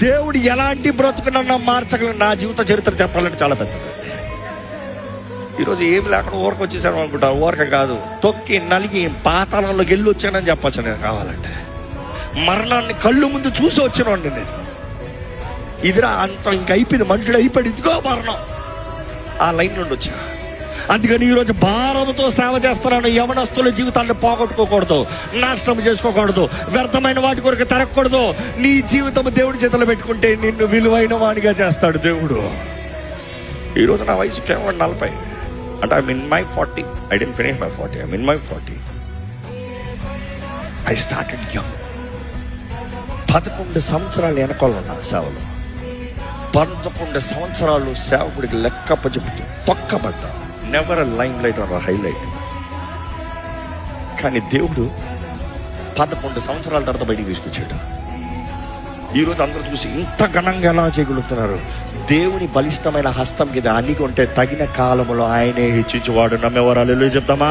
దేవుడు ఎలాంటి బ్రతుకునన్నా మార్చగల నా జీవిత చరిత్ర చెప్పాలంటే చాలా పెద్దది. ఈరోజు ఏమి లేకుండా ఊరకు వచ్చేసాను అనుకుంటా. ఊరక కాదు, తొక్కి నలిగి పాతాళంలోకి వెళ్ళి వచ్చానని చెప్పచ్చు. నేను కావాలంటే మరణాన్ని కళ్ళు ముందు చూసి వచ్చినోండి నేను. ఇదిరా అంత ఇంక అయిపోయింది, మనుషుడు అయిపోయాడు, ఇదిగో మరణం, ఆ లైన్ నుండి వచ్చా. అందుకని ఈరోజు భారంతో సేవ చేస్తున్నాను. యవనస్తుల జీవితాన్ని పోగొట్టుకోకూడదు, నాశనం చేసుకోకూడదు, వ్యర్థమైన వాటి కొరకు తిరగకూడదు. నీ జీవితం దేవుడి చేతిలో పెట్టుకుంటే నిన్ను విలువైన వాడిగా చేస్తాడు దేవుడు. ఈరోజు నా వయసు కేవలం 40. అంటే I'm in my 40. I didn't finish my 40. I'm in my 40. I started young. 11 సంవత్సరాలు వెనకాల ఉన్నా సేవలో. 11 సంవత్సరాలు సేవకుడికి లెక్కప్ప చెబుతూ తొక్కబడ్డా. Never limelight or highlight. కానీ దేవుడు 11 సంవత్సరాల తర్వాత బయటికి తీసుకొచ్చాడు. ఈరోజు అందరూ చూసి ఇంత ఘనంగా ఎలా చేయగలుగుతున్నారు? దేవుని బలిష్టమైన హస్తం కింద అన్ని కొంటే తగిన కాలంలో ఆయనే హెచ్చించువాడు. నమ్మేవారు హల్లెలూయా చెప్తామా?